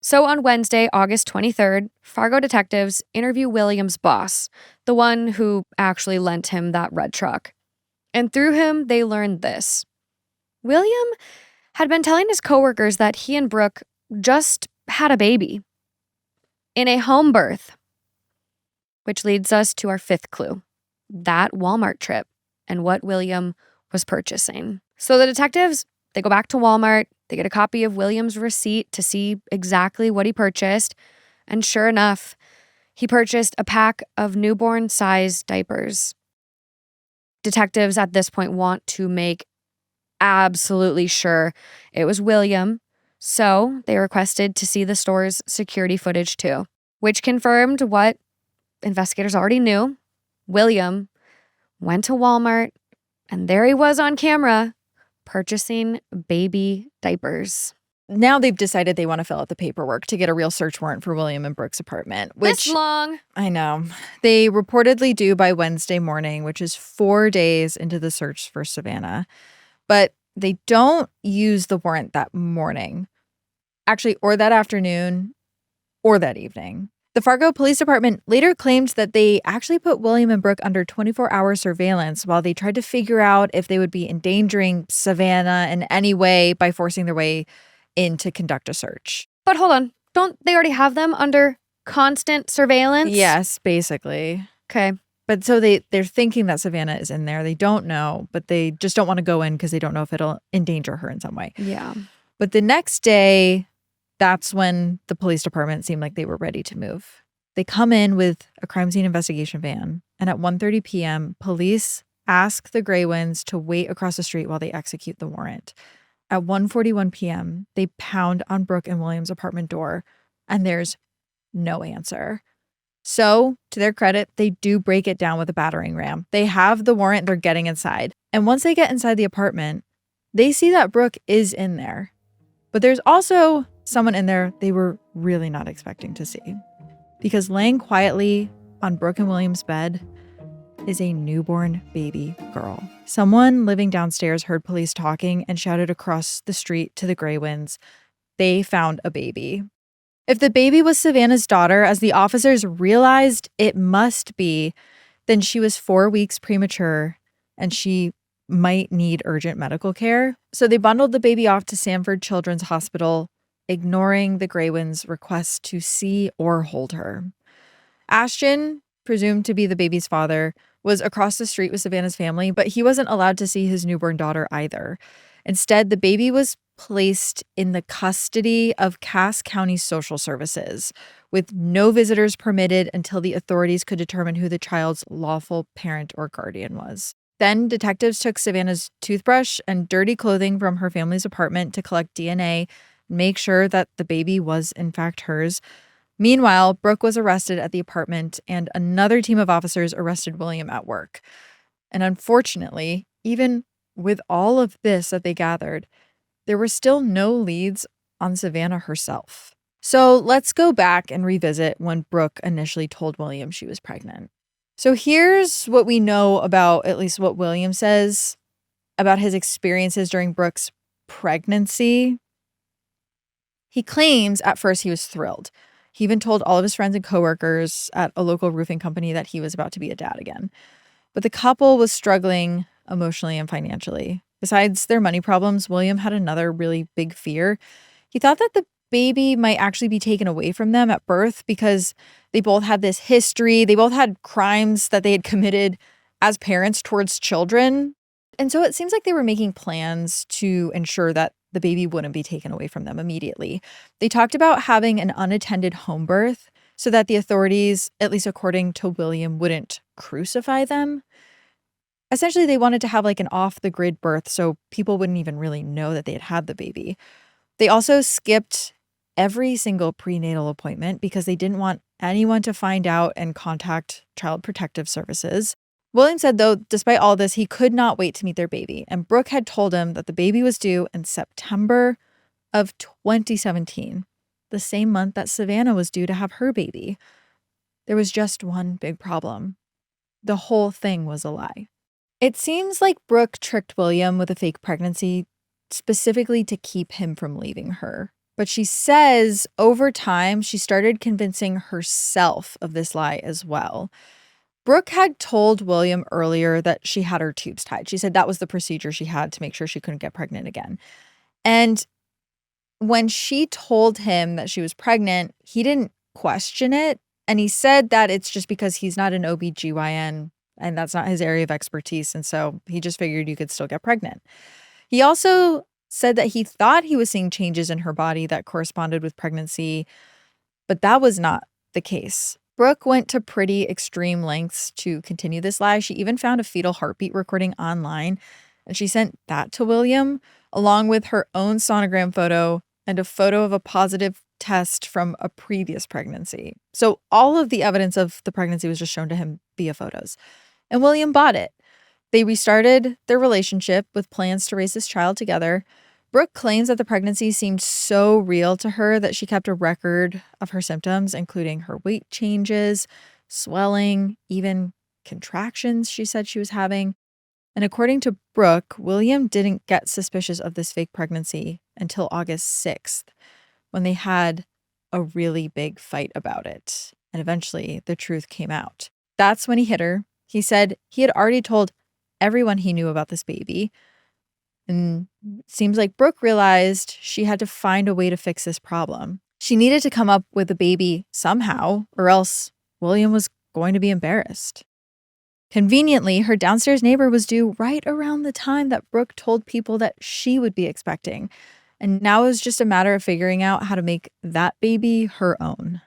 So on Wednesday, August 23rd, Fargo detectives interview William's boss, the one who actually lent him that red truck. And through him, they learned this. William had been telling his coworkers that he and Brooke just had a baby in a home birth. Which leads us to our fifth clue, that Walmart trip and what William was purchasing. So the detectives, they go back to Walmart, they get a copy of William's receipt to see exactly what he purchased, and sure enough, he purchased a pack of newborn-sized diapers. Detectives at this point want to make absolutely sure it was William, so they requested to see the store's security footage too, which confirmed what investigators already knew. William went to Walmart, and there he was on camera purchasing baby diapers. Now they've decided they want to fill out the paperwork to get a real search warrant for William and Brooke's apartment. Which, this long. I know. They reportedly do by Wednesday morning, which is 4 days into the search for Savanna. But they don't use the warrant that morning. Actually, or that afternoon, or that evening. The Fargo Police Department later claimed that they actually put William and Brooke under 24-hour surveillance while they tried to figure out if they would be endangering Savanna in any way by forcing their way in to conduct a search. But hold on. Don't they already have them under constant surveillance? Yes, basically. Okay. But so they're thinking that Savanna is in there. They don't know, but they just don't want to go in because they don't know if it'll endanger her in some way. Yeah. But the next day, that's when the police department seemed like they were ready to move. They come in with a crime scene investigation van, and at 1:30 p.m., police ask the Greywinds to wait across the street while they execute the warrant. At 1:41 p.m., they pound on Brooke and William's apartment door, and there's no answer. So, to their credit, they do break it down with a battering ram. They have the warrant, they're getting inside. And once they get inside the apartment, they see that Brooke is in there. But there's also someone in there they were really not expecting to see. Because laying quietly on Brooke and William's bed is a newborn baby girl. Someone living downstairs heard police talking and shouted across the street to the Greywinds, they found a baby. If the baby was Savanna's daughter, as the officers realized it must be, then she was 4 weeks premature and she might need urgent medical care. So they bundled the baby off to Sanford Children's Hospital, ignoring the Greywinds' request to see or hold her. Ashton, presumed to be the baby's father, was across the street with Savanna's family, but he wasn't allowed to see his newborn daughter either. Instead, the baby was placed in the custody of Cass County Social Services, with no visitors permitted until the authorities could determine who the child's lawful parent or guardian was. Then detectives took Savanna's toothbrush and dirty clothing from her family's apartment to collect DNA, make sure that the baby was in fact hers. Meanwhile, Brooke was arrested at the apartment, and another team of officers arrested William at work. And unfortunately, even with all of this that they gathered, there were still no leads on Savanna herself. So let's go back and revisit when Brooke initially told William she was pregnant. So here's what we know about at least what William says about his experiences during Brooke's pregnancy. He claims at first he was thrilled. He even told all of his friends and coworkers at a local roofing company that he was about to be a dad again. But the couple was struggling emotionally and financially. Besides their money problems, William had another really big fear. He thought that the baby might actually be taken away from them at birth because they both had this history. They both had crimes that they had committed as parents towards children. And so it seems like they were making plans to ensure that the baby wouldn't be taken away from them immediately. They talked about having an unattended home birth so that the authorities, at least according to William, wouldn't crucify them. Essentially, they wanted to have like an off-the-grid birth so people wouldn't even really know that they had had the baby. They also skipped every single prenatal appointment because they didn't want anyone to find out and contact Child Protective Services. William said, though, despite all this, he could not wait to meet their baby. And Brooke had told him that the baby was due in September of 2017, the same month that Savanna was due to have her baby. There was just one big problem. The whole thing was a lie. It seems like Brooke tricked William with a fake pregnancy specifically to keep him from leaving her. But she says over time, she started convincing herself of this lie as well. Brooke had told William earlier that she had her tubes tied. She said that was the procedure she had to make sure she couldn't get pregnant again. And when she told him that she was pregnant, he didn't question it. And he said that it's just because he's not an OBGYN and that's not his area of expertise. And so he just figured you could still get pregnant. He also said that he thought he was seeing changes in her body that corresponded with pregnancy, but that was not the case. Brooke went to pretty extreme lengths to continue this lie. She even found a fetal heartbeat recording online, and she sent that to William, along with her own sonogram photo and a photo of a positive test from a previous pregnancy. So all of the evidence of the pregnancy was just shown to him via photos. And William bought it. They restarted their relationship with plans to raise this child together. Brooke claims that the pregnancy seemed so real to her that she kept a record of her symptoms, including her weight changes, swelling, even contractions she said she was having. And according to Brooke, William didn't get suspicious of this fake pregnancy until August 6th, when they had a really big fight about it. And eventually the truth came out. That's when he hit her. He said he had already told everyone he knew about this baby. And it seems like Brooke realized she had to find a way to fix this problem. She needed to come up with a baby somehow, or else William was going to be embarrassed. Conveniently, her downstairs neighbor was due right around the time that Brooke told people that she would be expecting. And now it was just a matter of figuring out how to make that baby her own.